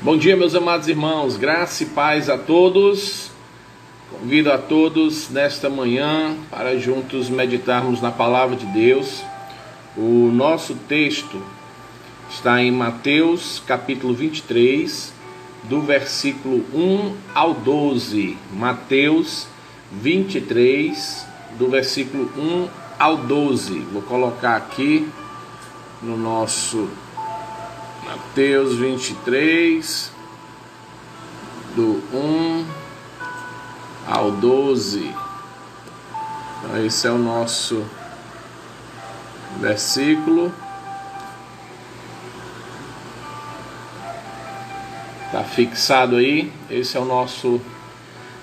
Bom dia, meus amados irmãos, graça e paz a todos. Convido a todos nesta manhã para juntos meditarmos na palavra de Deus. O nosso texto está em Mateus capítulo 23, do versículo 1 ao 12. Mateus 23, do versículo 1 ao 12. Vou colocar aqui no nosso Mateus 23, do 1 ao 12. Então, esse é o nosso versículo. Está fixado aí. Esse é o nosso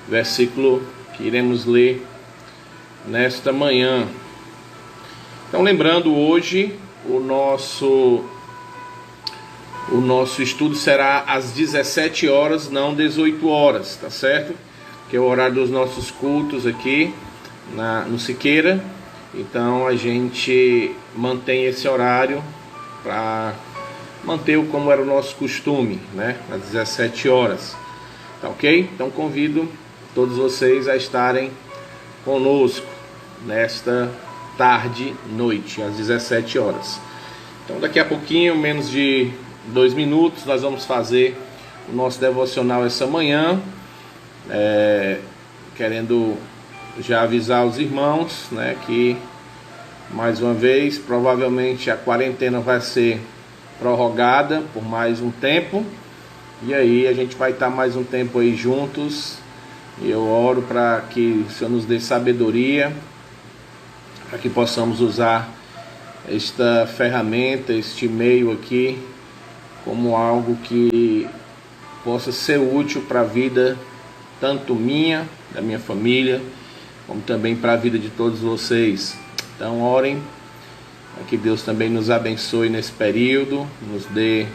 versículo que iremos ler nesta manhã. Então, lembrando, hoje o nosso estudo será às 17 horas, não 18 horas, tá certo? Que é o horário dos nossos cultos aqui no Siqueira. Então a gente mantém esse horário para manter como era o nosso costume, né? Às 17 horas, tá ok? Então convido todos vocês a estarem conosco nesta tarde, noite, às 17 horas. Então daqui a pouquinho, menos de 2 minutos, nós vamos fazer o nosso devocional essa manhã, querendo já avisar os irmãos, né, que mais uma vez, provavelmente a quarentena vai ser prorrogada por mais um tempo, e aí a gente vai estar mais um tempo aí juntos, e eu oro para que o Senhor nos dê sabedoria, para que possamos usar esta ferramenta, este meio aqui, como algo que possa ser útil para a vida, tanto minha, da minha família, como também para a vida de todos vocês. Então orem, para que Deus também nos abençoe nesse período, nos dê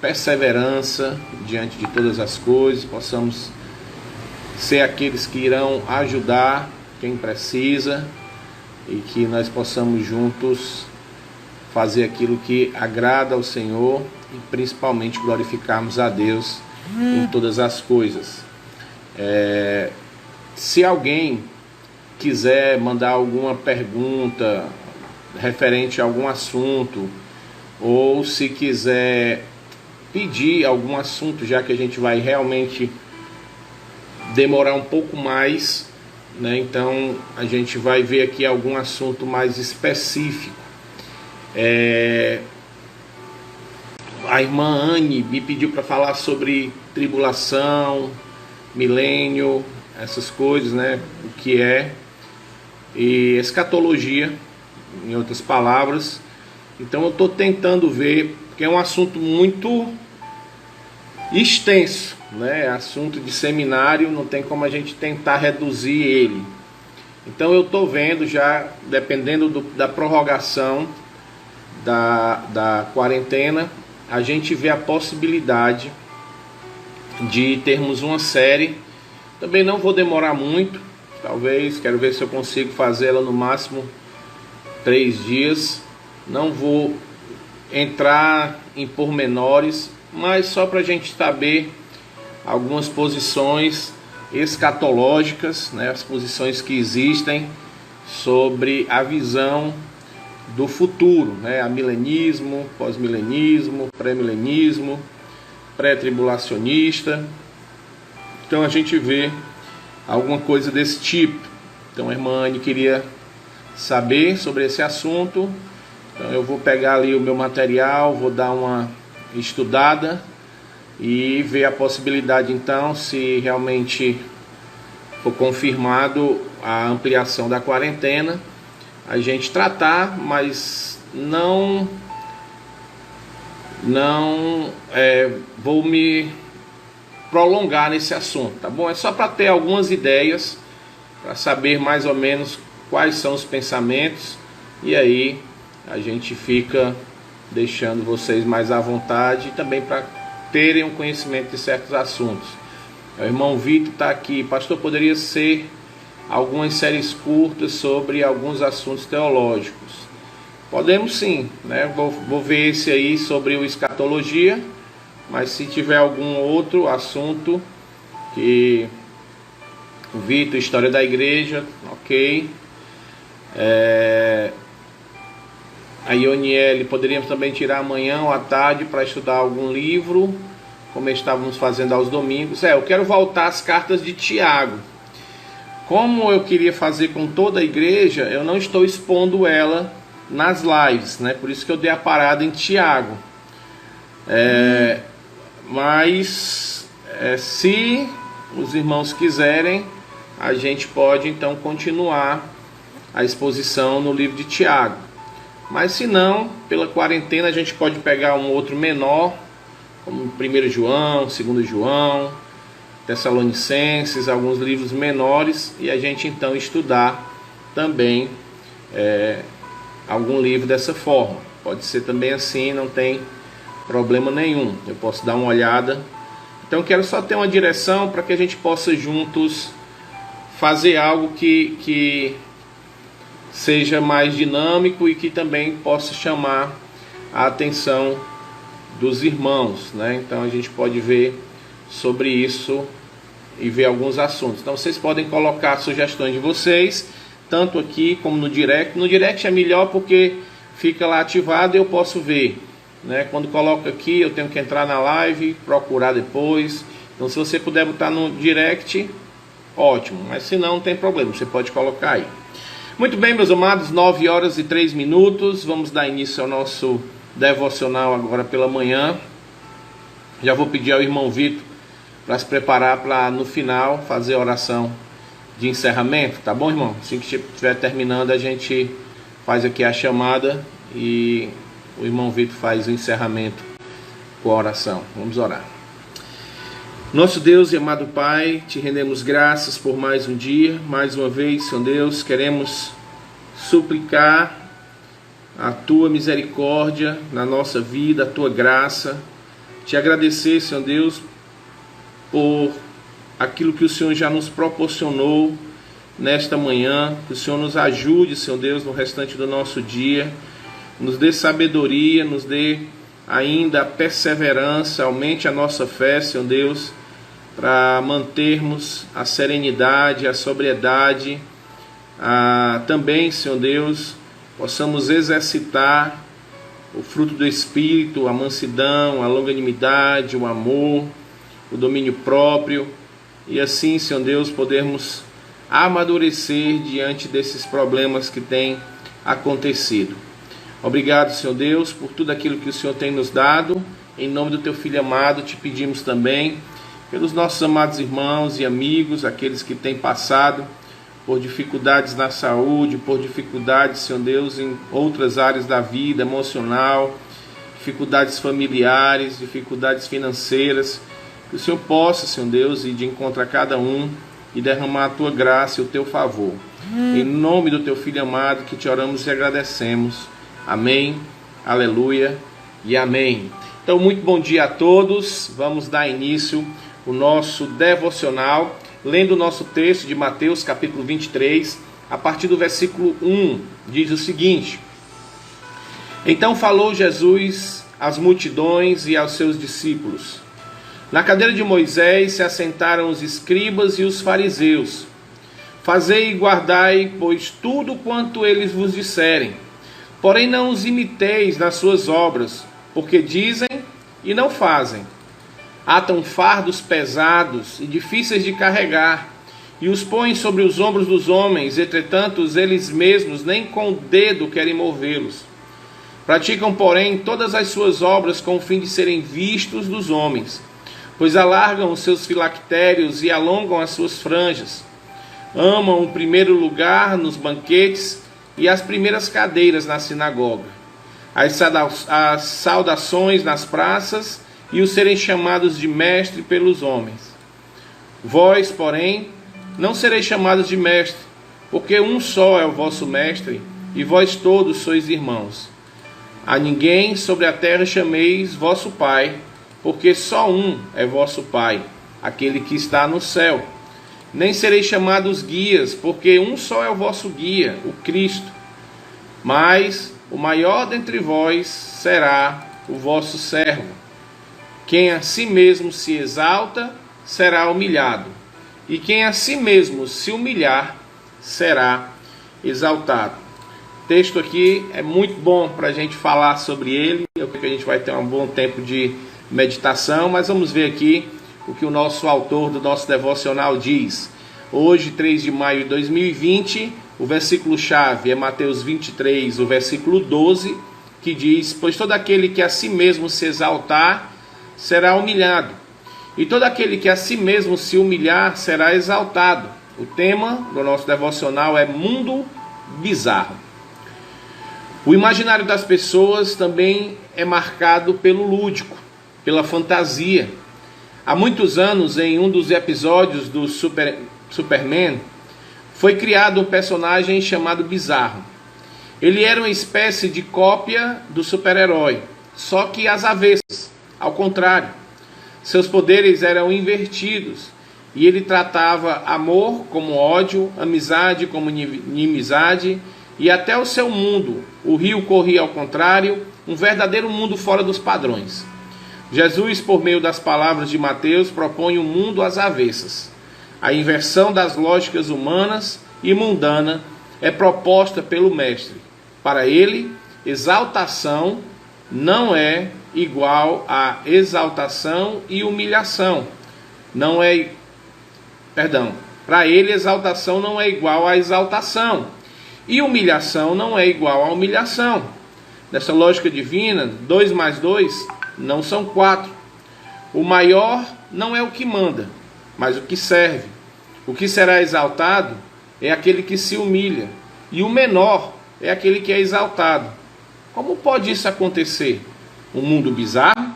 perseverança diante de todas as coisas, possamos ser aqueles que irão ajudar quem precisa e que nós possamos juntos fazer aquilo que agrada ao Senhor e principalmente glorificarmos a Deus em todas as coisas. Se alguém quiser mandar alguma pergunta referente a algum assunto, ou se quiser pedir algum assunto, já que a gente vai realmente demorar um pouco mais, né? Então a gente vai ver aqui algum assunto mais específico. A irmã Anne me pediu para falar sobre tribulação, milênio, essas coisas, né? O que é, e escatologia, em outras palavras. Então eu estou tentando ver, porque é um assunto muito extenso, né? Assunto de seminário, não tem como a gente tentar reduzir ele. Então eu estou vendo já, dependendo da prorrogação da quarentena, a gente vê a possibilidade de termos uma série. Também não vou demorar muito, talvez, quero ver se eu consigo fazê-la no máximo 3 dias. Não vou entrar em pormenores, mas só para a gente saber algumas posições escatológicas, né, as posições que existem sobre a visão do futuro, né? Amilenismo, pós-milenismo, pré-milenismo, pré-tribulacionista. Então a gente vê alguma coisa desse tipo. Então a irmã Anne queria saber sobre esse assunto. Então eu vou pegar ali o meu material, vou dar uma estudada e ver a possibilidade, então, se realmente for confirmado a ampliação da quarentena, a gente tratar, mas não vou me prolongar nesse assunto, tá bom? É só para ter algumas ideias, para saber mais ou menos quais são os pensamentos, e aí a gente fica deixando vocês mais à vontade e também para terem um conhecimento de certos assuntos. O irmão Vitor está aqui. Pastor, poderia ser algumas séries curtas sobre alguns assuntos teológicos. Podemos sim, né? Vou ver esse aí sobre o escatologia, mas se tiver algum outro assunto que o Vitor, história da igreja, ok. A Ioniele, poderíamos também tirar amanhã ou à tarde para estudar algum livro, como estávamos fazendo aos domingos. Eu quero voltar às cartas de Tiago. Como eu queria fazer com toda a igreja, eu não estou expondo ela nas lives, né? Por isso que eu dei a parada em Tiago. Mas se os irmãos quiserem, a gente pode então continuar a exposição no livro de Tiago. Mas se não, pela quarentena a gente pode pegar um outro menor, como 1 João, 2 João, Tessalonicenses, alguns livros menores, e a gente então estudar também algum livro dessa forma. Pode ser também assim, não tem problema nenhum. Eu posso dar uma olhada. Então quero só ter uma direção para que a gente possa juntos fazer algo que seja mais dinâmico e que também possa chamar a atenção dos irmãos, né? Então a gente pode ver sobre isso e ver alguns assuntos. Então vocês podem colocar sugestões de vocês, tanto aqui como no direct. No direct é melhor porque fica lá ativado e eu posso ver, né? Quando coloco aqui eu tenho que entrar na live, procurar depois. Então se você puder botar no direct, ótimo, mas se não, não tem problema, você pode colocar aí. Muito bem, meus amados, 9 horas e 3 minutos, vamos dar início ao nosso devocional agora pela manhã. Já vou pedir ao irmão Vitor para se preparar para no final fazer a oração de encerramento, tá bom, irmão? Assim que estiver terminando, a gente faz aqui a chamada e o irmão Vitor faz o encerramento com a oração. Vamos orar. Nosso Deus e amado Pai, te rendemos graças por mais um dia, mais uma vez, Senhor Deus, queremos suplicar a Tua misericórdia na nossa vida, a Tua graça, te agradecer, Senhor Deus, por aquilo que o Senhor já nos proporcionou nesta manhã, que o Senhor nos ajude, Senhor Deus, no restante do nosso dia, nos dê sabedoria, nos dê ainda a perseverança, aumente a nossa fé, Senhor Deus, para mantermos a serenidade, a sobriedade, também, Senhor Deus, possamos exercitar o fruto do Espírito, a mansidão, a longanimidade, o amor, o domínio próprio, e assim, Senhor Deus, podermos amadurecer diante desses problemas que têm acontecido. Obrigado, Senhor Deus, por tudo aquilo que o Senhor tem nos dado. Em nome do Teu Filho amado, te pedimos também pelos nossos amados irmãos e amigos, aqueles que têm passado por dificuldades na saúde, por dificuldades, Senhor Deus, em outras áreas da vida, emocional, dificuldades familiares, dificuldades financeiras, que o Senhor possa, Senhor Deus, ir de encontro a cada um e derramar a Tua graça e o Teu favor. Em nome do Teu Filho amado, que te oramos e agradecemos. Amém, aleluia e amém. Então, muito bom dia a todos. Vamos dar início ao nosso devocional, lendo o nosso texto de Mateus capítulo 23, a partir do versículo 1, diz o seguinte: Então falou Jesus às multidões e aos seus discípulos. Na cadeira de Moisés se assentaram os escribas e os fariseus. Fazei e guardai, pois, tudo quanto eles vos disserem. Porém não os imiteis nas suas obras, porque dizem e não fazem. Atam fardos pesados e difíceis de carregar, e os põem sobre os ombros dos homens, entretanto eles mesmos nem com o dedo querem movê-los. Praticam, porém, todas as suas obras com o fim de serem vistos dos homens, pois alargam os seus filactérios e alongam as suas franjas. Amam o primeiro lugar nos banquetes e as primeiras cadeiras na sinagoga, as saudações nas praças e os serem chamados de mestre pelos homens. Vós, porém, não sereis chamados de mestre, porque um só é o vosso mestre, e vós todos sois irmãos. A ninguém sobre a terra chameis vosso Pai, porque só um é vosso Pai, aquele que está no céu. Nem sereis chamados guias, porque um só é o vosso guia, o Cristo. Mas o maior dentre vós será o vosso servo. Quem a si mesmo se exalta, será humilhado. E quem a si mesmo se humilhar, será exaltado. O texto aqui é muito bom para a gente falar sobre ele. Eu creio que a gente vai ter um bom tempo de meditação, mas vamos ver aqui o que o nosso autor do nosso devocional diz. Hoje, 3 de maio de 2020, o versículo-chave é Mateus 23, o versículo 12, que diz: pois todo aquele que a si mesmo se exaltar, será humilhado, e todo aquele que a si mesmo se humilhar, será exaltado. O tema do nosso devocional é mundo bizarro. O imaginário das pessoas também é marcado pelo lúdico, pela fantasia. Há muitos anos, em um dos episódios do Superman, foi criado um personagem chamado Bizarro. Ele era uma espécie de cópia do super-herói, só que às avessas, ao contrário. Seus poderes eram invertidos e ele tratava amor como ódio, amizade como inimizade e até o seu mundo. O rio corria ao contrário, um verdadeiro mundo fora dos padrões. Jesus, por meio das palavras de Mateus, propõe um mundo às avessas. A inversão das lógicas humanas e mundana é proposta pelo Mestre. Para ele, exaltação não é igual a exaltação e humilhação. Para ele, exaltação não é igual a exaltação. E humilhação não é igual a humilhação. Nessa lógica divina, 2 mais 2 não são 4. O maior não é o que manda, mas o que serve. O que será exaltado é aquele que se humilha, e o menor é aquele que é exaltado. Como pode isso acontecer? Um mundo bizarro?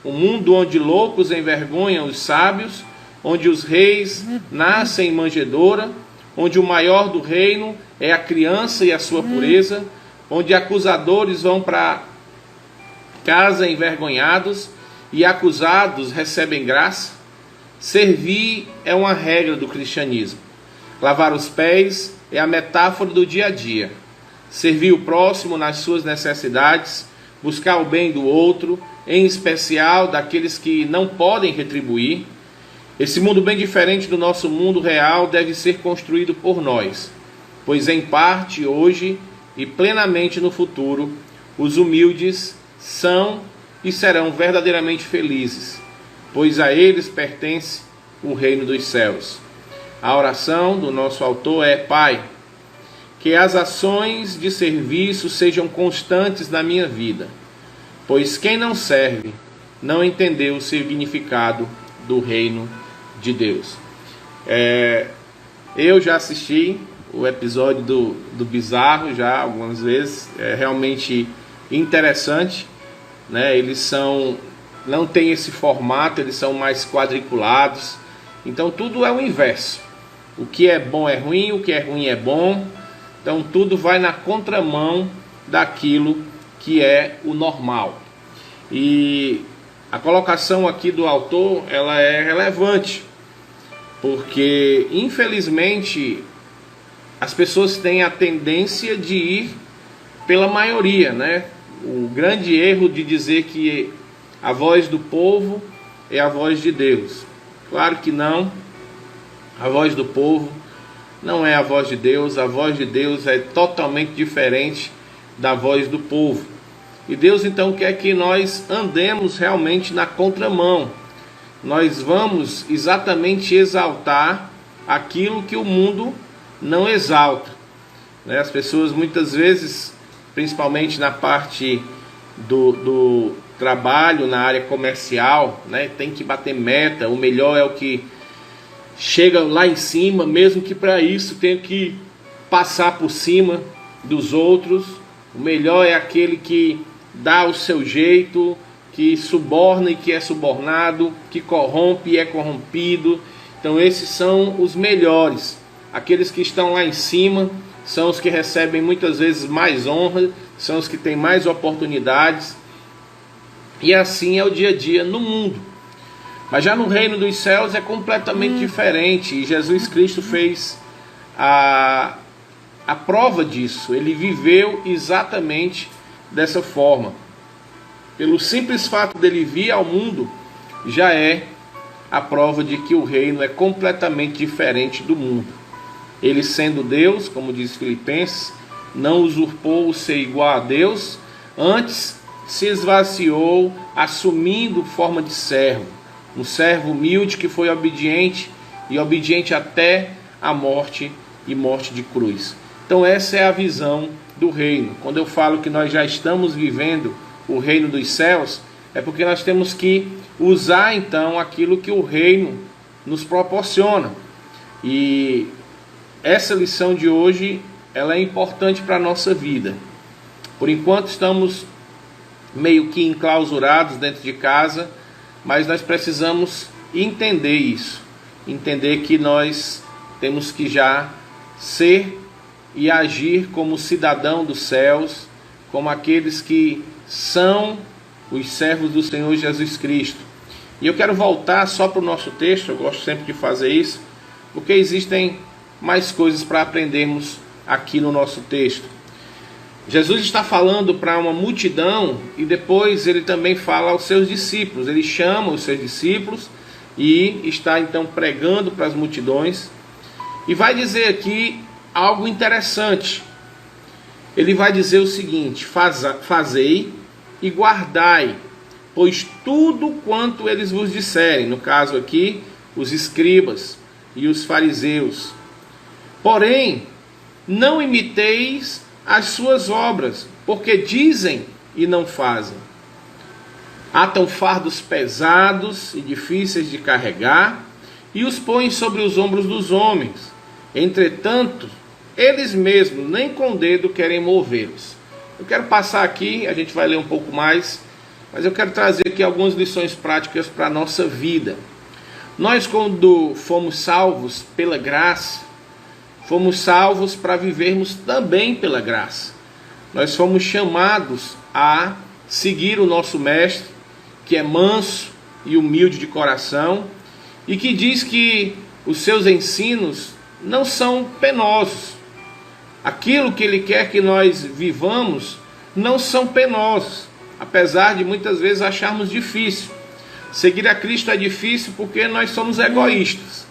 Um mundo onde loucos envergonham os sábios, onde os reis nascem em manjedoura, onde o maior do reino é a criança e a sua pureza, onde acusadores vão para casa envergonhados e acusados recebem graça. Servir é uma regra do cristianismo. Lavar os pés é a metáfora do dia a dia. Servir o próximo nas suas necessidades, buscar o bem do outro, em especial daqueles que não podem retribuir. Esse mundo bem diferente do nosso mundo real deve ser construído por nós, pois em parte hoje e plenamente no futuro, os humildes são e serão verdadeiramente felizes, pois a eles pertence o reino dos céus. A oração do nosso autor é: Pai, que as ações de serviço sejam constantes na minha vida, pois quem não serve não entendeu o significado do reino de Deus. Eu já assisti o episódio do Bizarro já algumas vezes, é realmente interessante, né? Eles não tem esse formato, eles são mais quadriculados, então tudo é o inverso. O que é bom é ruim, o que é ruim é bom, então tudo vai na contramão daquilo que é o normal. E a colocação aqui do autor, ela é relevante, porque infelizmente as pessoas têm a tendência de ir pela maioria, né? O grande erro de dizer que a voz do povo é a voz de Deus. Claro que não. A voz do povo não é a voz de Deus. A voz de Deus é totalmente diferente da voz do povo. E Deus então quer que nós andemos realmente na contramão. Nós vamos exatamente exaltar aquilo que o mundo não exalta, né? As pessoas muitas vezes, principalmente na parte do trabalho, na área comercial, né, tem que bater meta. O melhor é o que chega lá em cima, mesmo que para isso tenha que passar por cima dos outros. O melhor é aquele que dá o seu jeito, que suborna e que é subornado, que corrompe e é corrompido. Então esses são os melhores. Aqueles que estão lá em cima são os que recebem muitas vezes mais honra, são os que têm mais oportunidades. E assim é o dia a dia no mundo. Mas já no reino dos céus é completamente diferente. E Jesus Cristo fez a a prova disso. Ele viveu exatamente dessa forma. Pelo simples fato dele vir ao mundo, já é a prova de que o reino é completamente diferente do mundo. Ele, sendo Deus, como diz Filipenses, não usurpou o ser igual a Deus, antes se esvaziou, assumindo forma de servo, um servo humilde que foi obediente, e obediente até a morte, e morte de cruz. Então essa é a visão do reino. Quando eu falo que nós já estamos vivendo o reino dos céus, é porque nós temos que usar então aquilo que o reino nos proporciona. E essa lição de hoje, ela é importante para a nossa vida. Por enquanto estamos meio que enclausurados dentro de casa, mas nós precisamos entender isso. Entender que nós temos que já ser e agir como cidadão dos céus, como aqueles que são os servos do Senhor Jesus Cristo. E eu quero voltar só para o nosso texto, eu gosto sempre de fazer isso, porque existem mais coisas para aprendermos aqui no nosso texto. Jesus está falando para uma multidão e depois ele também fala aos seus discípulos. Ele chama os seus discípulos e está então pregando para as multidões. E vai dizer aqui algo interessante. Ele vai dizer o seguinte: fazei e guardai, pois tudo quanto eles vos disserem, no caso aqui, os escribas e os fariseus. Porém, não imiteis as suas obras, porque dizem e não fazem. Atam fardos pesados e difíceis de carregar, e os põem sobre os ombros dos homens. Entretanto, eles mesmos nem com o dedo querem movê-los. Eu quero passar aqui, a gente vai ler um pouco mais, mas eu quero trazer aqui algumas lições práticas para a nossa vida. Nós, quando fomos salvos pela graça, fomos salvos para vivermos também pela graça. Nós fomos chamados a seguir o nosso mestre, que é manso e humilde de coração, e que diz que os seus ensinos não são penosos. Aquilo que ele quer que nós vivamos não são penosos, apesar de muitas vezes acharmos difícil. Seguir a Cristo é difícil porque nós somos egoístas.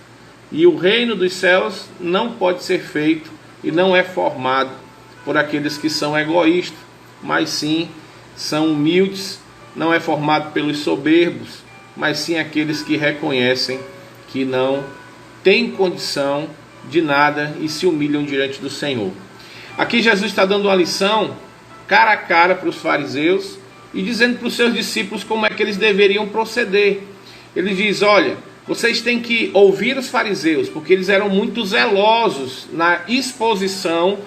E o reino dos céus não pode ser feito e não é formado por aqueles que são egoístas, mas sim são humildes. Não é formado pelos soberbos, mas sim aqueles que reconhecem que não têm condição de nada e se humilham diante do Senhor. Aqui Jesus está dando uma lição cara a cara para os fariseus e dizendo para os seus discípulos como é que eles deveriam proceder. Ele diz: olha, vocês têm que ouvir os fariseus, porque eles eram muito zelosos na exposição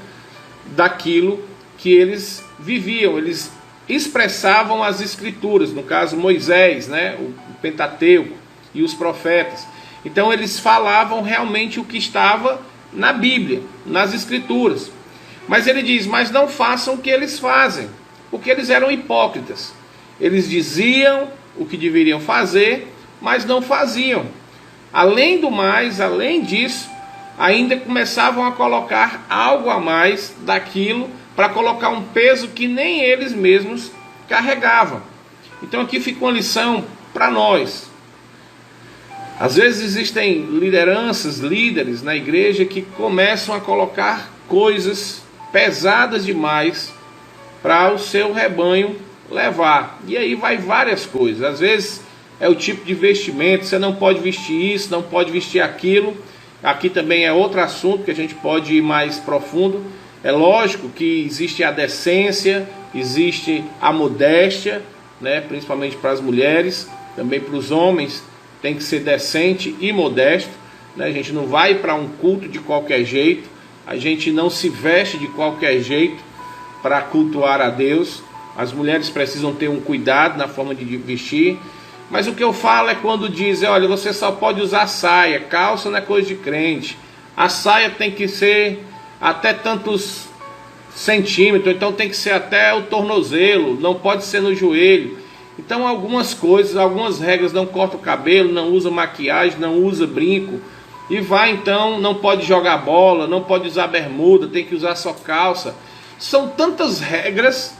daquilo que eles viviam. Eles expressavam as escrituras, no caso Moisés, o Pentateuco e os profetas. Então eles falavam realmente o que estava na Bíblia, nas escrituras. Mas ele diz: mas não façam o que eles fazem, porque eles eram hipócritas. Eles diziam o que deveriam fazer, mas não faziam. Além do mais, além disso, ainda começavam a colocar algo a mais daquilo, para colocar um peso que nem eles mesmos carregavam. Então aqui fica uma lição para nós. Às vezes existem lideranças, líderes na igreja que começam a colocar coisas pesadas demais para o seu rebanho levar. E aí vai várias coisas. Às vezes é o tipo de vestimento, você não pode vestir isso, não pode vestir aquilo. Aqui também é outro assunto que a gente pode ir mais profundo. É lógico que existe a decência, existe a modéstia, principalmente para as mulheres, também para os homens tem que ser decente e modesto. A gente não vai para um culto de qualquer jeito, a gente não se veste de qualquer jeito para cultuar a Deus. As mulheres precisam ter um cuidado na forma de vestir. Mas o que eu falo é quando dizem: olha, você só pode usar saia, calça não é coisa de crente, a saia tem que ser até tantos centímetros, então tem que ser até o tornozelo, não pode ser no joelho. Então algumas coisas, algumas regras: não corta o cabelo, não usa maquiagem, não usa brinco. e vai então, não pode jogar bola, não pode usar bermuda, tem que usar só calça. São tantas regras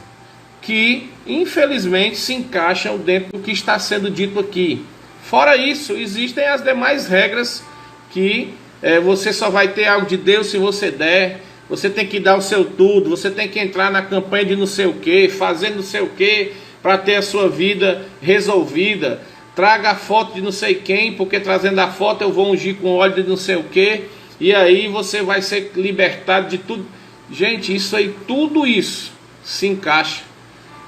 que infelizmente se encaixam dentro do que está sendo dito aqui. Fora isso, existem as demais regras que você só vai ter algo de Deus se você der. Você tem que dar o seu tudo, você tem que entrar na campanha de não sei o que, fazer não sei o que, para ter a sua vida resolvida. Traga a foto de não sei quem, porque trazendo a foto eu vou ungir com óleo de não sei o que, e aí você vai ser libertado de tudo. Gente, isso aí, tudo isso se encaixa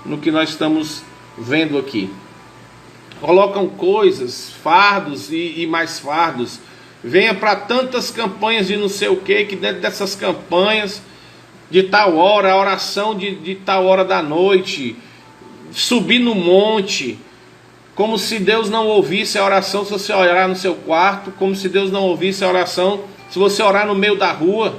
no que nós estamos vendo aqui. Colocam coisas, fardos e mais fardos. Venha para tantas campanhas de não sei o que dentro dessas campanhas, de tal hora, a oração de tal hora da noite, subir no monte, como se Deus não ouvisse a oração se você orar no seu quarto, como se Deus não ouvisse a oração se você orar no meio da rua.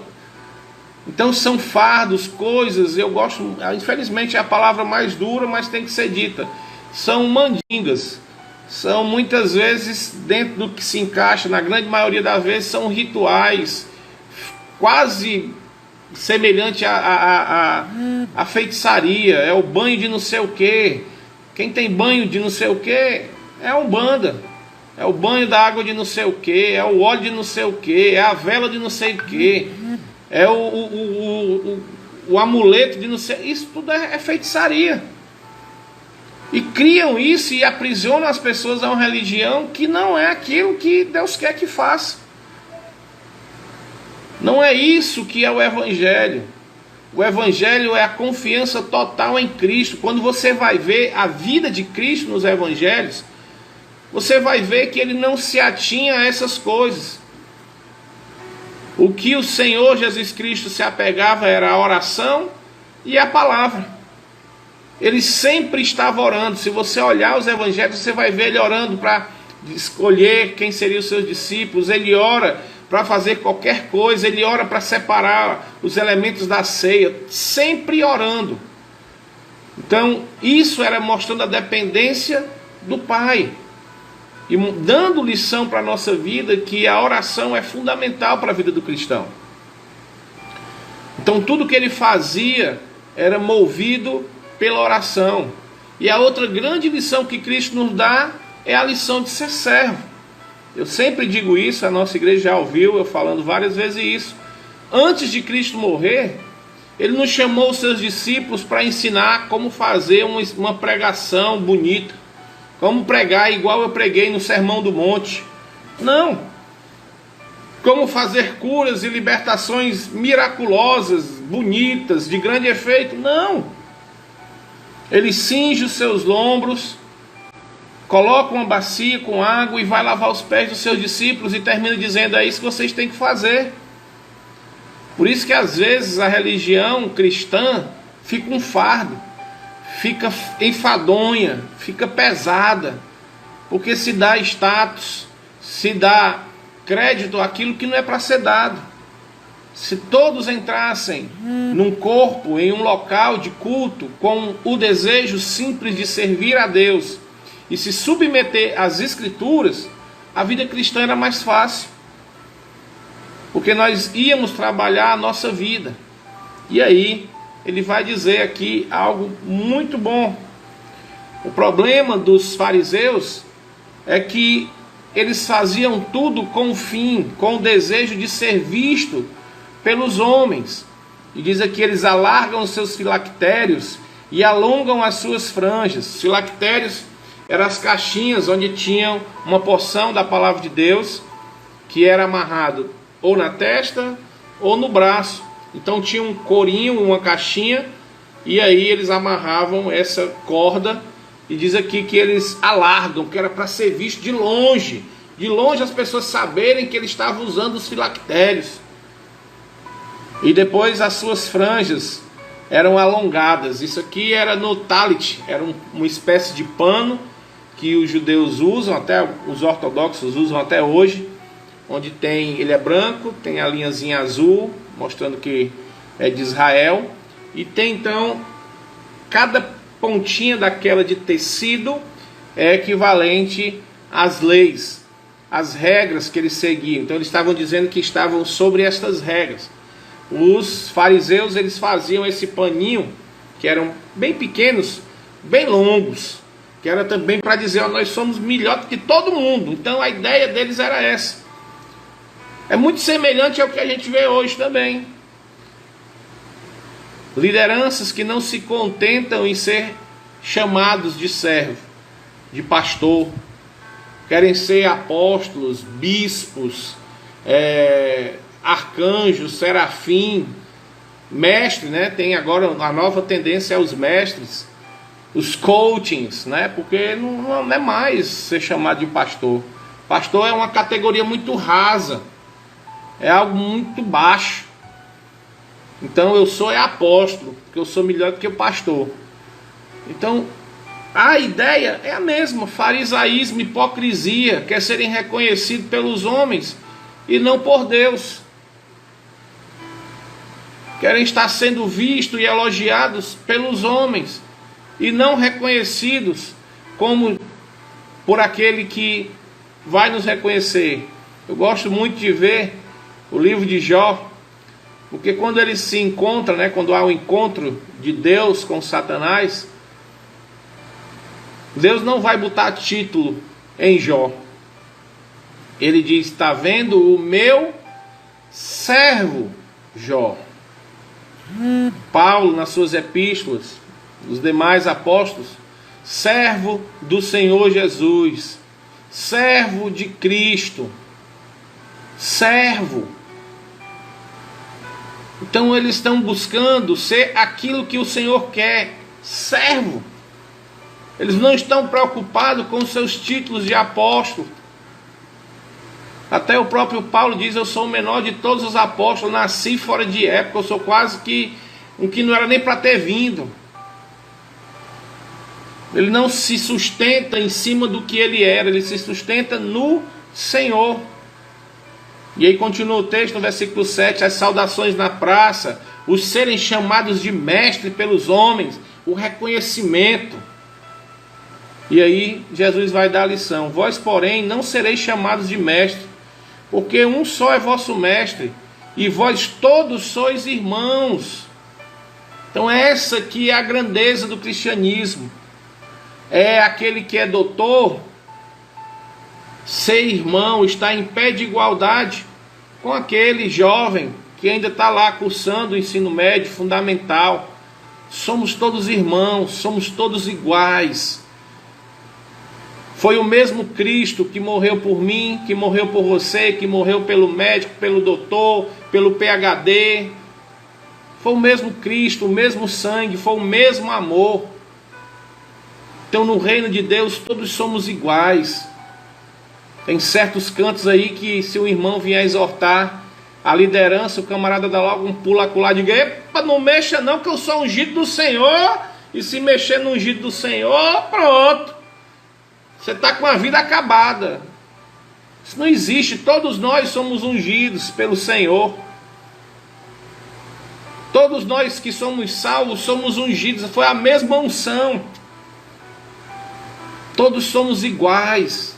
Então são fardos, coisas, eu gosto, infelizmente é a palavra mais dura, mas tem que ser dita, são mandingas. São muitas vezes, dentro do que se encaixa, na grande maioria das vezes, são rituais quase semelhante a feitiçaria. É o banho de não sei o que. Quem tem banho de não sei o que é Umbanda. É o banho da água de não sei o que, é o óleo de não sei o que, é a vela de não sei o que, é o amuleto de não sei. Isso tudo é feitiçaria. E criam isso e aprisionam as pessoas a uma religião que não é aquilo que Deus quer que faça. Não é isso que é o Evangelho. O Evangelho é a confiança total em Cristo. Quando você vai ver a vida de Cristo nos Evangelhos, você vai ver que ele não se atinha a essas coisas. O que o Senhor Jesus Cristo se apegava era a oração e a palavra. Ele sempre estava orando. Se você olhar os evangelhos, você vai ver ele orando para escolher quem seriam os seus discípulos. Ele ora para fazer qualquer coisa. Ele ora para separar os elementos da ceia. Sempre orando. Então, isso era mostrando a dependência do Pai. E dando lição para a nossa vida que a oração é fundamental para a vida do cristão. Então, tudo que ele fazia era movido pela oração. E a outra grande lição que Cristo nos dá é a lição de ser servo. Eu sempre digo isso, a nossa igreja já ouviu eu falando várias vezes isso. Antes de Cristo morrer, ele não chamou os seus discípulos para ensinar como fazer uma pregação bonita, como pregar igual eu preguei no Sermão do Monte. Não. Como fazer curas e libertações miraculosas, bonitas, de grande efeito. Não. Ele cinge os seus lombros, coloca uma bacia com água e vai lavar os pés dos seus discípulos e termina dizendo: é isso que vocês têm que fazer. Por isso que às vezes a religião cristã fica um fardo, fica enfadonha, fica pesada, porque se dá status, se dá crédito àquilo que não é para ser dado. Se todos entrassem num corpo, em um local de culto, com o desejo simples de servir a Deus e se submeter às Escrituras, a vida cristã era mais fácil. Porque nós íamos trabalhar a nossa vida. E aí, ele vai dizer aqui algo muito bom. O problema dos fariseus é que eles faziam tudo com o fim, com o desejo de ser visto pelos homens. E diz aqui, eles alargam os seus filactérios e alongam as suas franjas. Filactérios eram as caixinhas onde tinham uma porção da palavra de Deus, que era amarrado ou na testa ou no braço. Então tinha um corinho, uma caixinha, e aí eles amarravam essa corda, e diz aqui que eles alargam, que era para ser visto de longe as pessoas saberem que ele estava usando os filactérios. E depois as suas franjas eram alongadas. Isso aqui era no talit, era uma espécie de pano que os judeus usam, até os ortodoxos usam até hoje, onde ele é branco, tem a linhazinha azul, mostrando que é de Israel, e tem então, cada pontinha daquela de tecido é equivalente às leis. as regras que eles seguiam. Então eles estavam dizendo que estavam sobre estas regras. Os fariseus, eles faziam esse paninho, que eram bem pequenos, bem longos, que era também para dizer, ó, nós somos melhor do que todo mundo. Então a ideia deles era essa. É muito semelhante ao que a gente vê hoje também. Lideranças que não se contentam em ser chamados de servo, de pastor, querem ser apóstolos, bispos, arcanjos, serafim, mestre, né? Tem agora a nova tendência aos mestres, os coachings, né? Porque não é mais ser chamado de pastor. Pastor é uma categoria muito rasa, é algo muito baixo. Então eu sou apóstolo, porque eu sou melhor do que o pastor. Então a ideia é a mesma, farisaísmo, hipocrisia, quer serem reconhecidos pelos homens e não por Deus. Querem estar sendo vistos e elogiados pelos homens e não reconhecidos como por aquele que vai nos reconhecer. Eu gosto muito de ver o livro de Jó, porque quando ele se encontra, né, quando há um encontro de Deus com Satanás, Deus não vai botar título em Jó. Ele diz, está vendo o meu servo Jó. Paulo, nas suas epístolas, os demais apóstolos, servo do Senhor Jesus, servo de Cristo, servo. Então eles estão buscando ser aquilo que o Senhor quer, servo. Eles não estão preocupados com seus títulos de apóstolo. Até o próprio Paulo diz, eu sou o menor de todos os apóstolos, nasci fora de época, eu sou quase que um que não era nem para ter vindo. Ele não se sustenta em cima do que ele era, ele se sustenta no Senhor. E aí continua o texto no versículo 7, as saudações na praça, os serem chamados de mestre pelos homens, o reconhecimento. E aí Jesus vai dar a lição, vós porém não sereis chamados de mestre, porque um só é vosso mestre, e vós todos sois irmãos. Então essa que é a grandeza do cristianismo, é aquele que é doutor, ser irmão, está em pé de igualdade com aquele jovem que ainda está lá cursando o ensino médio fundamental. Somos todos irmãos, somos todos iguais. Foi o mesmo Cristo que morreu por mim, que morreu por você, que morreu pelo médico, pelo doutor, pelo PhD. Foi o mesmo Cristo, o mesmo sangue, foi o mesmo amor. Então no reino de Deus todos somos iguais. Tem certos cantos aí que se o irmão vier exortar a liderança, o camarada dá logo um pulo acolá e diz, epa, não mexa não que eu sou ungido do Senhor. E se mexer no ungido do Senhor, pronto. Você está com a vida acabada. Isso não existe. Todos nós somos ungidos pelo Senhor. Todos nós que somos salvos somos ungidos. Foi a mesma unção. Todos somos iguais.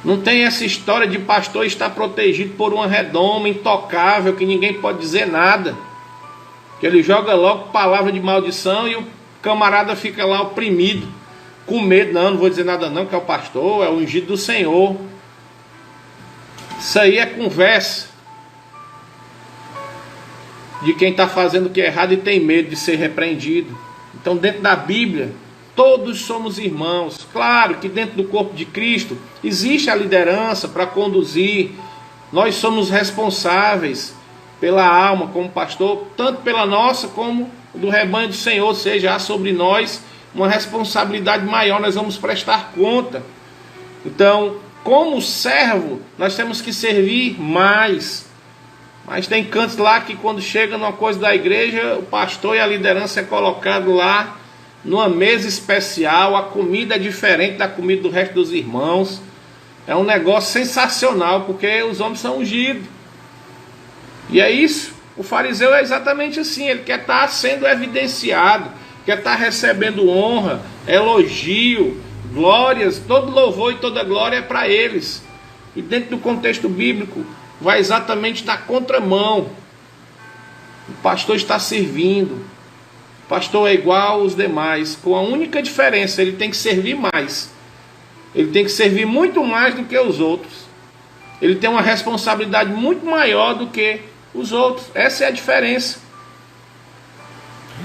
Não tem essa história de pastor estar protegido por uma redoma intocável que ninguém pode dizer nada. Que ele joga logo palavra de maldição e o camarada fica lá oprimido. Com medo, não vou dizer nada não, que é o pastor, é o ungido do Senhor. Isso aí é conversa de quem está fazendo o que é errado e tem medo de ser repreendido. Então dentro da Bíblia, todos somos irmãos. Claro que dentro do corpo de Cristo existe a liderança para conduzir. Nós somos responsáveis pela alma como pastor, tanto pela nossa como do rebanho do Senhor, ou seja, há sobre nós uma responsabilidade maior, nós vamos prestar conta. Então, como servo, nós temos que servir mais. Mas tem cantos lá que quando chega numa coisa da igreja, o pastor e a liderança é colocado lá numa mesa especial, a comida é diferente da comida do resto dos irmãos. É um negócio sensacional, porque os homens são ungidos. E é isso. O fariseu é exatamente assim, ele quer estar sendo evidenciado, quer estar recebendo honra, elogio, glórias, todo louvor e toda glória é para eles. E dentro do contexto bíblico, vai exatamente na contramão. O pastor está servindo. O pastor é igual aos demais, com a única diferença, ele tem que servir mais. Ele tem que servir muito mais do que os outros. Ele tem uma responsabilidade muito maior do que os outros. Essa é a diferença.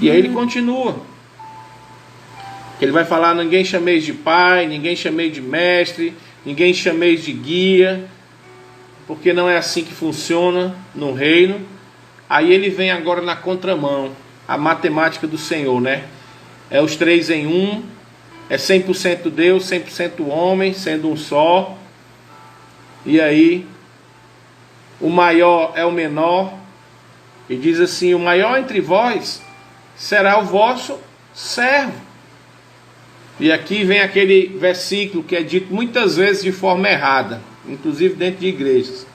E aí ele continua. Ele vai falar: ninguém chameis de pai, ninguém chameis de mestre, ninguém chameis de guia, porque não é assim que funciona no reino. Aí ele vem agora na contramão, a matemática do Senhor, né? É os 3 em 1, é 100% Deus, 100% homem, sendo um só. E aí, o maior é o menor, e diz assim: o maior entre vós será o vosso servo. E aqui vem aquele versículo que é dito muitas vezes de forma errada, inclusive dentro de igrejas.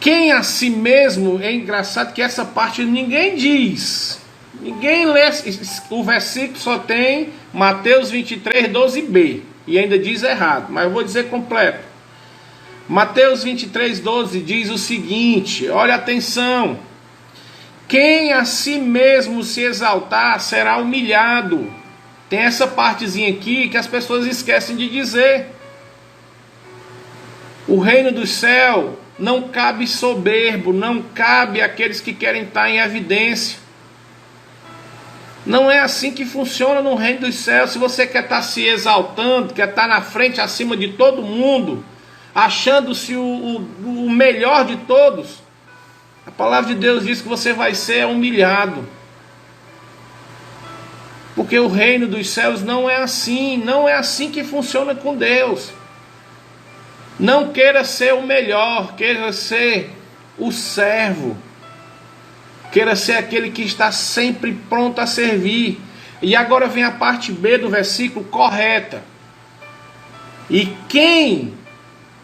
Quem a si mesmo, é engraçado que essa parte ninguém diz, ninguém lê, o versículo só tem Mateus 23, 12b, e ainda diz errado, mas eu vou dizer completo. Mateus 23, 12 diz o seguinte, olha atenção: quem a si mesmo se exaltar será humilhado. Tem essa partezinha aqui que as pessoas esquecem de dizer. O reino do céu não cabe soberbo, não cabe aqueles que querem estar em evidência. Não é assim que funciona no reino dos céus. Se você quer estar se exaltando, quer estar na frente, acima de todo mundo, achando-se o melhor de todos, a palavra de Deus diz que você vai ser humilhado. Porque o reino dos céus não é assim, não é assim que funciona com Deus. Não queira ser o melhor, queira ser o servo. Queira ser aquele que está sempre pronto a servir. E agora vem a parte B do versículo correta. E quem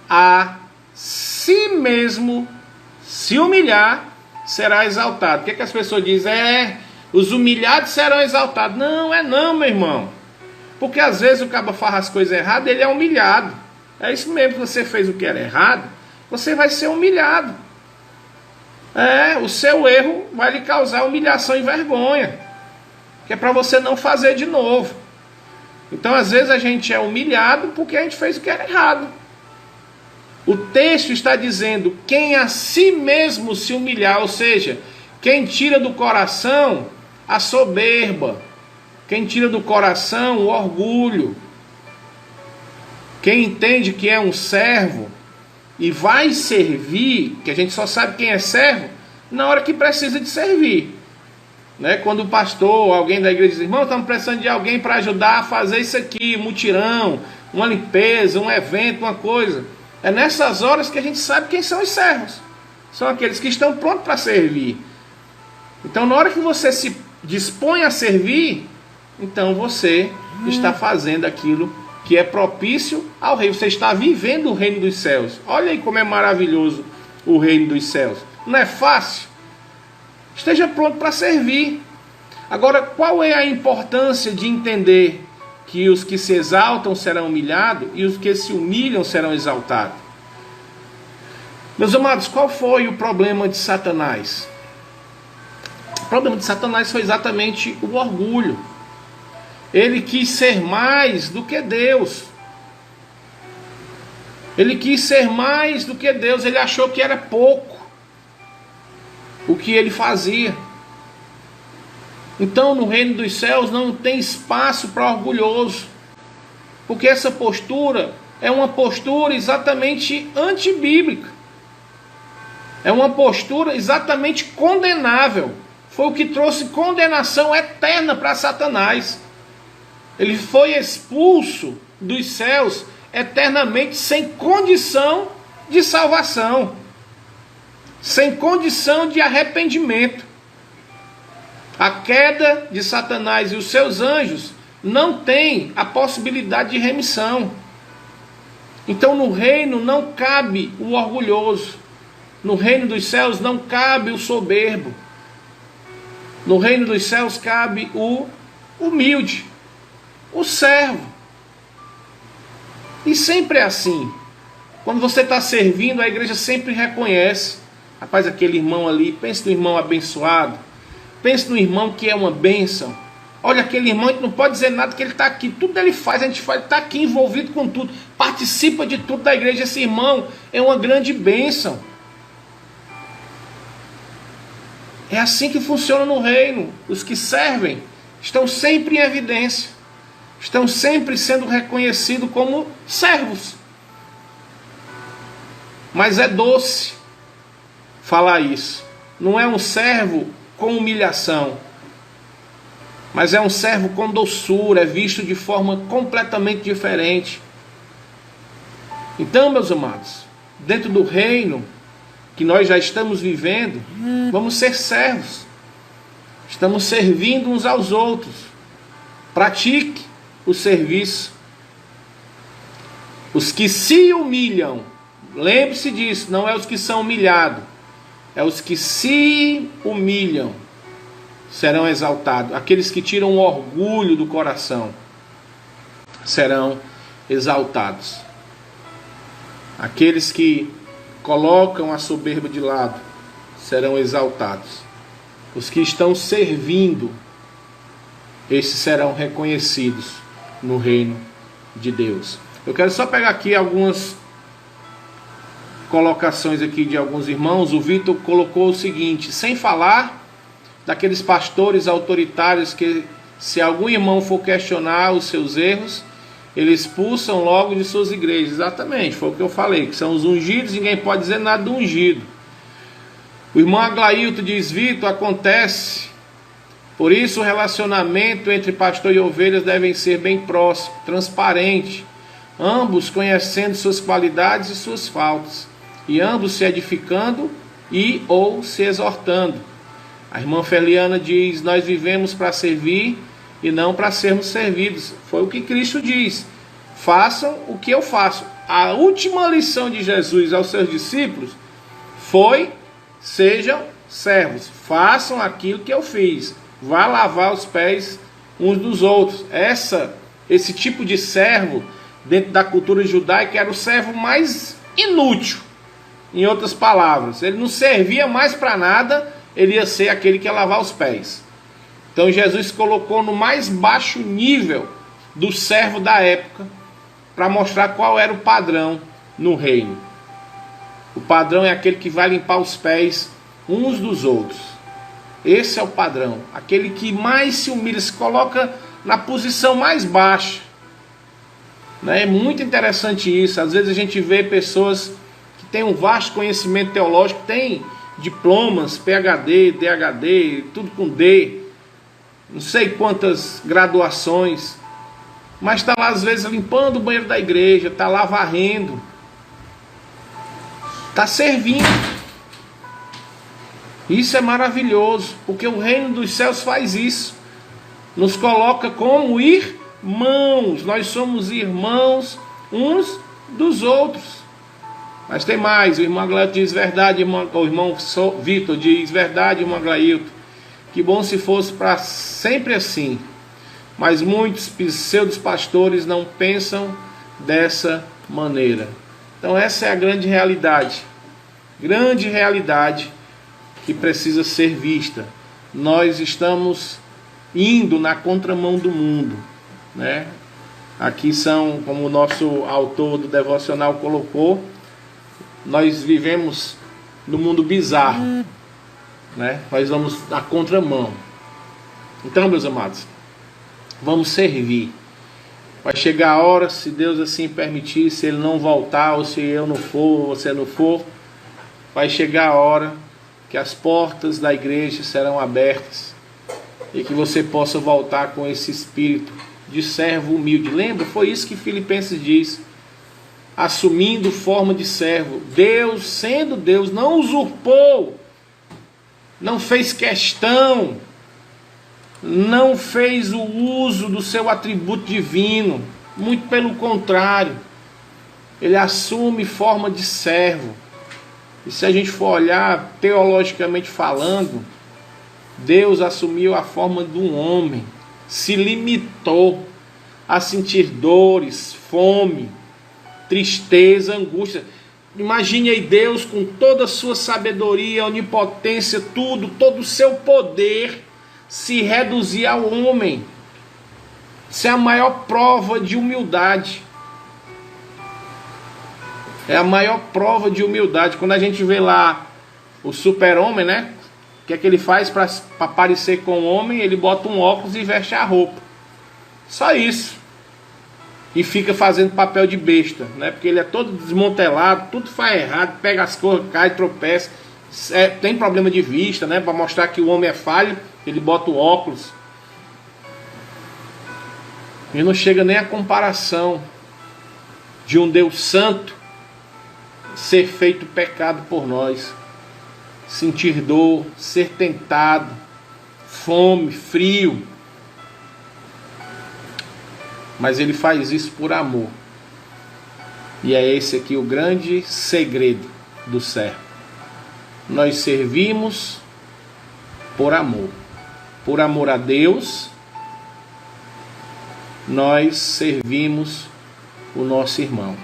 a si mesmo se humilhar, será exaltado. O que as pessoas dizem? Os humilhados serão exaltados. Não, não, meu irmão. Porque às vezes o cabo faz as coisas erradas, ele é humilhado. É isso mesmo, que você fez o que era errado, você vai ser humilhado. O seu erro vai lhe causar humilhação e vergonha, que é para você não fazer de novo. Então às vezes a gente é humilhado porque a gente fez o que era errado. O texto está dizendo: quem a si mesmo se humilhar, ou seja, quem tira do coração a soberba, quem tira do coração o orgulho, quem entende que é um servo e vai servir, que a gente só sabe quem é servo na hora que precisa de servir, né? Quando o pastor ou alguém da igreja diz: irmão, estamos precisando de alguém para ajudar a fazer isso aqui, mutirão, uma limpeza, um evento, uma coisa. É nessas horas que a gente sabe quem são os servos. São aqueles que estão prontos para servir. Então na hora que você se dispõe a servir, então você está fazendo aquilo que é propício ao reino. Você está vivendo o reino dos céus. Olha aí como é maravilhoso o reino dos céus. Não é fácil? Esteja pronto para servir. Agora, qual é a importância de entender que os que se exaltam serão humilhados e os que se humilham serão exaltados? Meus amados, qual foi o problema de Satanás? O problema de Satanás foi exatamente o orgulho. Ele quis ser mais do que Deus. Ele quis ser mais do que Deus. Ele achou que era pouco o que ele fazia. Então no reino dos céus não tem espaço para orgulhoso. Porque essa postura é uma postura exatamente antibíblica. É uma postura exatamente condenável. Foi o que trouxe condenação eterna para Satanás. Ele foi expulso dos céus eternamente, sem condição de salvação, sem condição de arrependimento. A queda de Satanás e os seus anjos não tem a possibilidade de remissão. Então no reino não cabe o orgulhoso. No reino dos céus não cabe o soberbo. No reino dos céus cabe o humilde, o servo. E sempre é assim. Quando você está servindo, a igreja sempre reconhece. Rapaz, aquele irmão ali, pense no irmão abençoado. Pense no irmão que é uma bênção. Olha, aquele irmão, a gente não pode dizer nada, que ele está aqui. Tudo ele faz, a gente faz, ele está aqui envolvido com tudo. Participa de tudo da igreja. Esse irmão é uma grande bênção. É assim que funciona no reino. Os que servem estão sempre em evidência. Estão sempre sendo reconhecidos como servos. Mas é doce falar isso. Não é um servo com humilhação, mas é um servo com doçura, é visto de forma completamente diferente. Então, meus amados, dentro do reino que nós já estamos vivendo, vamos ser servos. Estamos servindo uns aos outros. Pratique o serviço. Os que se humilham, lembre-se disso, não é os que são humilhados, é os que se humilham, serão exaltados. Aqueles que tiram o orgulho do coração serão exaltados. Aqueles que colocam a soberba de lado serão exaltados. Os que estão servindo, esses serão reconhecidos no reino de Deus. Eu quero só pegar aqui algumas colocações aqui de alguns irmãos. O Vitor colocou o seguinte: sem falar daqueles pastores autoritários que, se algum irmão for questionar os seus erros, eles expulsam logo de suas igrejas. Exatamente, foi o que eu falei, que são os ungidos, ninguém pode dizer nada do ungido. O irmão Aglailton diz: Vitor, acontece, por isso o relacionamento entre pastor e ovelhas deve ser bem próximo, transparente, ambos conhecendo suas qualidades e suas faltas, e ambos se edificando e ou se exortando. A irmã Feliana diz: nós vivemos para servir e não para sermos servidos. Foi o que Cristo diz: façam o que eu faço. A última lição de Jesus aos seus discípulos foi: sejam servos, façam aquilo que eu fiz, vá lavar os pés uns dos outros. Esse tipo de servo, dentro da cultura judaica, era o servo mais inútil. Em outras palavras, ele não servia mais para nada, ele ia ser aquele que ia lavar os pés. Então Jesus colocou no mais baixo nível do servo da época, para mostrar qual era o padrão no reino. O padrão é aquele que vai limpar os pés uns dos outros. Esse é o padrão. Aquele que mais se humilha, se coloca na posição mais baixa. É muito interessante isso. Às vezes a gente vê pessoas que têm um vasto conhecimento teológico, têm diplomas, PhD, DHD, tudo com D, não sei quantas graduações, mas está lá às vezes limpando o banheiro da igreja, está lá varrendo, está servindo. Isso é maravilhoso, porque o reino dos céus faz isso, nos coloca como irmãos. Nós somos irmãos uns dos outros. Mas tem mais. O irmão Aglailton diz: verdade, o irmão Vitor diz: verdade, irmão Aglailton, que bom se fosse para sempre assim. Mas muitos pseudos pastores não pensam dessa maneira. Então essa é a grande realidade que precisa ser vista. Nós estamos indo na contramão do mundo, né? Aqui são, como o nosso autor do devocional colocou, nós vivemos no mundo bizarro, né? Nós vamos na contramão. Então, meus amados, vamos servir. Vai chegar a hora, se Deus assim permitir, se Ele não voltar, ou se eu não for, ou você não for, vai chegar a hora que as portas da igreja serão abertas e que você possa voltar com esse espírito de servo humilde. Lembra? Foi isso que Filipenses diz: assumindo forma de servo. Deus, sendo Deus, não usurpou, não fez questão, não fez o uso do seu atributo divino. Muito pelo contrário, Ele assume forma de servo. E se a gente for olhar teologicamente falando, Deus assumiu a forma de um homem, se limitou a sentir dores, fome, tristeza, angústia. Imagine aí Deus com toda a sua sabedoria, onipotência, tudo, todo o seu poder se reduzir ao homem. Isso é a maior prova de humildade. É a maior prova de humildade. Quando a gente vê lá o super-homem, né? O que é que ele faz para parecer com o homem? Ele bota um óculos e veste a roupa. Só isso. E fica fazendo papel de besta, né? Porque ele é todo desmantelado, tudo faz errado, pega as coisas, cai, tropeça. Tem problema de vista, né? Para mostrar que o homem é falho, ele bota o óculos. E não chega nem a comparação de um Deus santo ser feito pecado por nós, sentir dor, ser tentado, fome, frio, mas ele faz isso por amor. E é esse aqui o grande segredo do servo. Nós servimos por amor a Deus. Nós servimos o nosso irmão.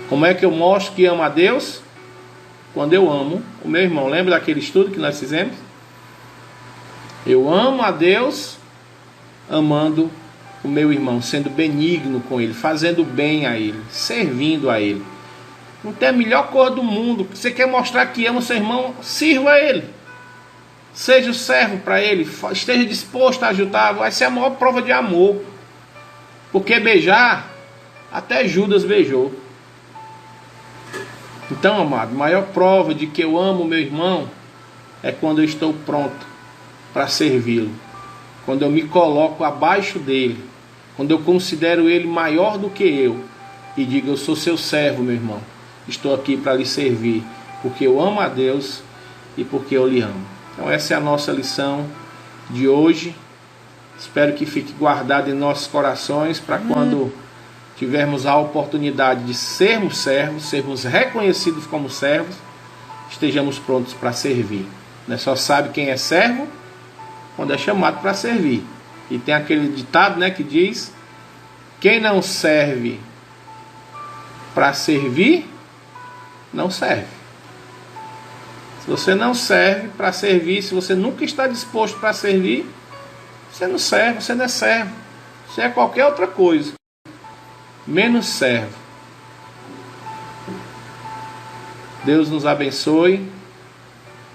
Como é que eu mostro que amo a Deus? Quando eu amo o meu irmão. Lembra daquele estudo que nós fizemos? Eu amo a Deus amando o meu irmão, sendo benigno com ele, fazendo bem a ele, servindo a ele. Não tem a melhor coisa do mundo. Você quer mostrar que ama o seu irmão? Sirva a ele. Seja o servo para ele. Esteja disposto a ajudar. Vai ser a maior prova de amor. Porque beijar, até Judas beijou. Então, amado, a maior prova de que eu amo meu irmão é quando eu estou pronto para servi-lo. Quando eu me coloco abaixo dele. Quando eu considero ele maior do que eu. E digo, eu sou seu servo, meu irmão. Estou aqui para lhe servir. Porque eu amo a Deus e porque eu lhe amo. Então essa é a nossa lição de hoje. Espero que fique guardado em nossos corações para quando tivermos a oportunidade de sermos servos, sermos reconhecidos como servos, estejamos prontos para servir. Né? Só sabe quem é servo quando é chamado para servir. E tem aquele ditado, né, que diz: quem não serve para servir, não serve. Se você não serve para servir, se você nunca está disposto para servir, você não serve, você não é servo. Você é qualquer outra coisa, menos servo. Deus nos abençoe,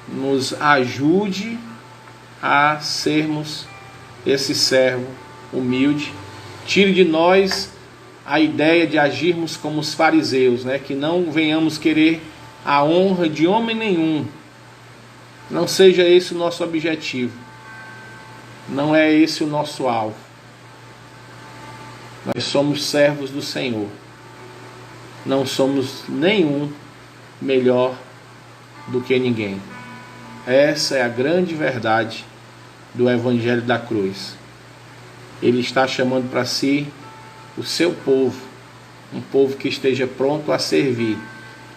nos ajude a sermos esse servo humilde. Tire de nós a ideia de agirmos como os fariseus, né? Que não venhamos querer a honra de homem nenhum. Não seja esse o nosso objetivo. Não é esse o nosso alvo. Nós somos servos do Senhor. Não somos nenhum melhor do que ninguém. Essa é a grande verdade do Evangelho da Cruz. Ele está chamando para si o seu povo, um povo que esteja pronto a servir.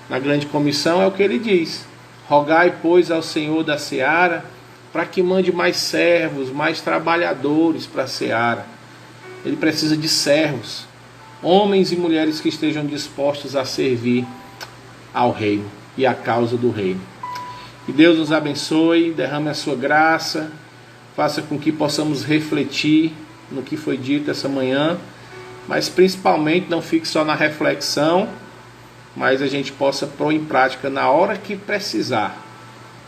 Na grande comissão é o que ele diz: rogai, pois, ao Senhor da seara para que mande mais servos, mais trabalhadores para a seara. Ele precisa de servos, homens e mulheres que estejam dispostos a servir ao reino e à causa do reino. Que Deus nos abençoe, derrame a sua graça, faça com que possamos refletir no que foi dito essa manhã, mas principalmente não fique só na reflexão, mas a gente possa pôr em prática na hora que precisar.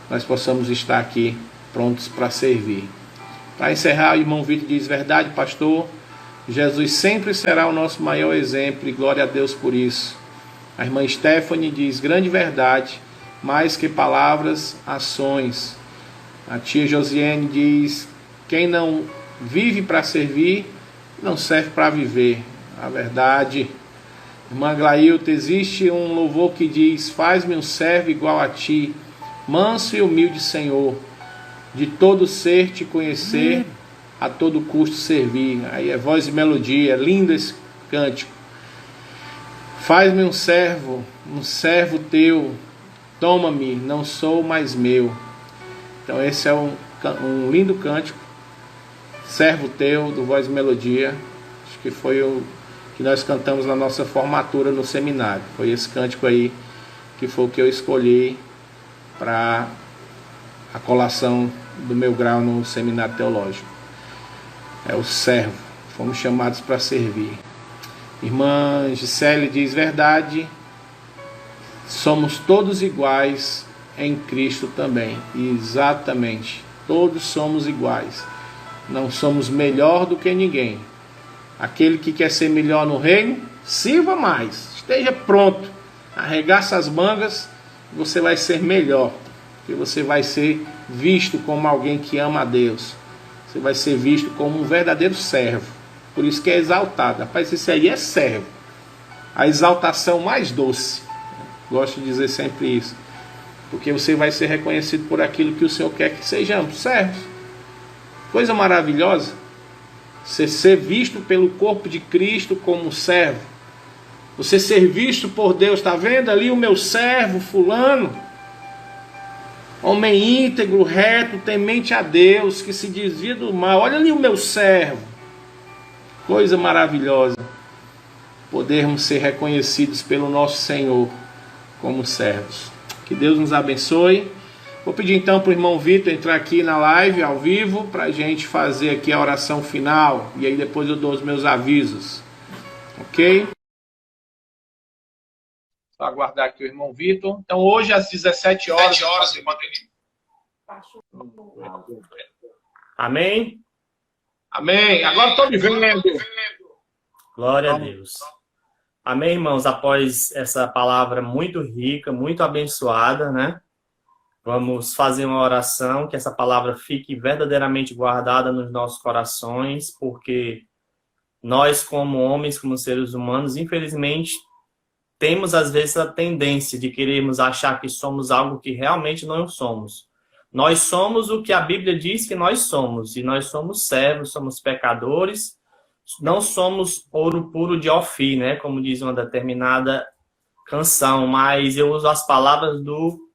Nós possamos estar aqui prontos para servir. Para encerrar, o irmão Vitor diz: verdade, pastor, Jesus sempre será o nosso maior exemplo e glória a Deus por isso. A irmã Stephanie diz: grande verdade, mais que palavras, ações. A tia Josiane diz: quem não vive para servir, não serve para viver. A verdade. Irmã Glailta, existe um louvor que diz: faz-me um servo igual a ti, manso e humilde Senhor, de todo ser te conhecer, a todo custo servir. Aí é voz e melodia, é lindo esse cântico. Faz-me um servo teu, toma-me, não sou mais meu. Então esse é um lindo cântico, servo teu, do voz e melodia. Acho que foi o que nós cantamos na nossa formatura no seminário. Foi esse cântico aí que foi o que eu escolhi para a colação do meu grau no seminário teológico. É o servo, fomos chamados para servir. Irmã Gisele diz: verdade, somos todos iguais em Cristo também. Exatamente, todos somos iguais. Não somos melhor do que ninguém. Aquele que quer ser melhor no reino, sirva mais, esteja pronto, arregaça as mangas, você vai ser melhor, porque você vai ser visto como alguém que ama a Deus, você vai ser visto como um verdadeiro servo, por isso que é exaltado. Rapaz, isso aí é servo, a exaltação mais doce, gosto de dizer sempre isso, porque você vai ser reconhecido por aquilo que o Senhor quer que sejamos, servos. Coisa maravilhosa, você ser visto pelo corpo de Cristo como servo, você ser visto por Deus. Está vendo ali o meu servo fulano, homem íntegro, reto, temente a Deus, que se desvia do mal, olha ali o meu servo. Coisa maravilhosa podermos ser reconhecidos pelo nosso Senhor como servos. Que Deus nos abençoe. Vou pedir então para o irmão Vitor entrar aqui na live ao vivo para a gente fazer aqui a oração final, e aí depois eu dou os meus avisos, ok? Só aguardar aqui o irmão Vitor. Então hoje às 17 horas. Amém? Amém. Agora estou me vendo. Glória a Deus. Amém, irmãos? Após essa palavra muito rica, muito abençoada, né? Vamos fazer uma oração, que essa palavra fique verdadeiramente guardada nos nossos corações, porque nós, como homens, como seres humanos, infelizmente, temos às vezes a tendência de querermos achar que somos algo que realmente não somos. Nós somos o que a Bíblia diz que nós somos, e nós somos servos, somos pecadores, não somos ouro puro de Ofir, né? Como diz uma determinada canção, mas eu uso as palavras do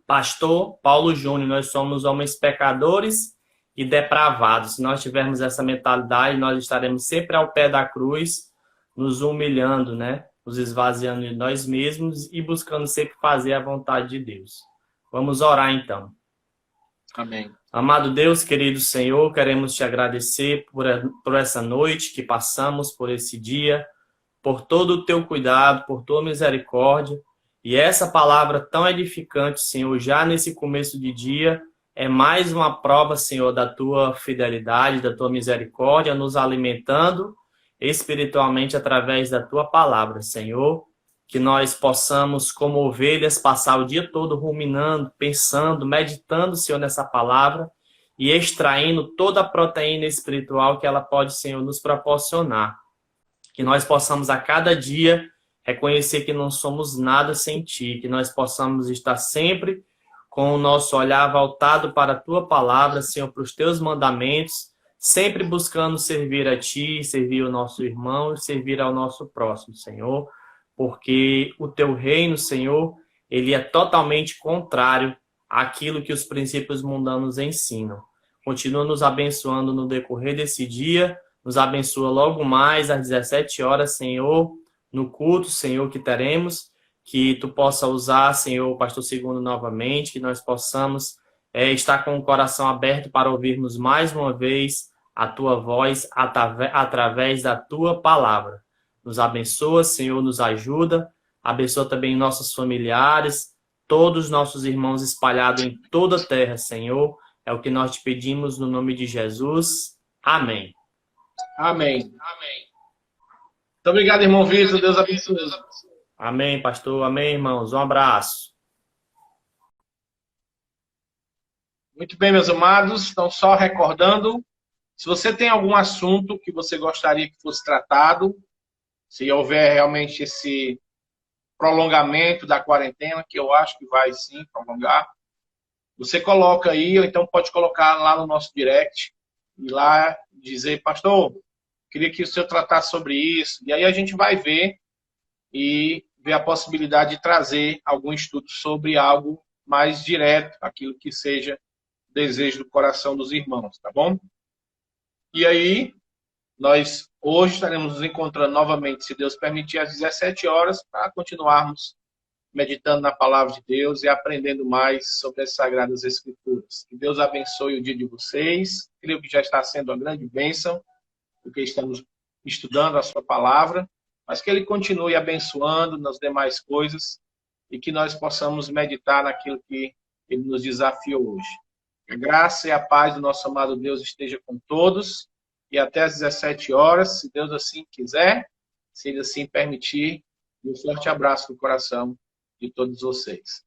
pastor Paulo Júnior: nós somos homens pecadores e depravados. Se nós tivermos essa mentalidade, nós estaremos sempre ao pé da cruz, nos humilhando, né? Nos esvaziando de nós mesmos e buscando sempre fazer a vontade de Deus. Vamos orar então. Amém. Amado Deus, querido Senhor, queremos te agradecer por essa noite que passamos, por esse dia, por todo o teu cuidado, por tua misericórdia. E essa palavra tão edificante, Senhor, já nesse começo de dia, é mais uma prova, Senhor, da tua fidelidade, da tua misericórdia, nos alimentando espiritualmente através da tua palavra, Senhor. Que nós possamos, como ovelhas, passar o dia todo ruminando, pensando, meditando, Senhor, nessa palavra e extraindo toda a proteína espiritual que ela pode, Senhor, nos proporcionar. Que nós possamos a cada dia reconhecer que não somos nada sem Ti, que nós possamos estar sempre com o nosso olhar voltado para a Tua palavra, Senhor, para os Teus mandamentos, sempre buscando servir a Ti, servir o nosso irmão e servir ao nosso próximo, Senhor, porque o Teu reino, Senhor, ele é totalmente contrário àquilo que os princípios mundanos ensinam. Continua nos abençoando no decorrer desse dia, nos abençoa logo mais às 17 horas, Senhor, no culto, Senhor, que teremos, que Tu possa usar, Senhor, o pastor Segundo novamente, que nós possamos estar com o coração aberto para ouvirmos mais uma vez a Tua voz através da Tua palavra. Nos abençoa, Senhor, nos ajuda, abençoa também nossos familiares, todos os nossos irmãos espalhados em toda a terra, Senhor. É o que nós te pedimos no nome de Jesus. Amém. Amém. Amém. Muito obrigado, irmão Vitor. Deus abençoe. Amém, pastor. Amém, irmãos. Um abraço. Muito bem, meus amados. Então, só recordando, se você tem algum assunto que você gostaria que fosse tratado, se houver realmente esse prolongamento da quarentena, que eu acho que vai sim prolongar, você coloca aí, ou então pode colocar lá no nosso direct, e lá dizer: pastor, queria que o senhor tratasse sobre isso. E aí a gente vai ver e ver a possibilidade de trazer algum estudo sobre algo mais direto, aquilo que seja desejo do coração dos irmãos, tá bom? E aí, Nós hoje estaremos nos encontrando novamente, se Deus permitir, às 17 horas, para continuarmos meditando na palavra de Deus e aprendendo mais sobre as Sagradas Escrituras. Que Deus abençoe o dia de vocês. Creio que já está sendo uma grande bênção, porque estamos estudando a sua palavra, mas que Ele continue abençoando nas demais coisas e que nós possamos meditar naquilo que Ele nos desafiou hoje. A graça e a paz do nosso amado Deus esteja com todos e até às 17 horas, se Deus assim quiser, se Ele assim permitir. E um forte abraço no coração de todos vocês.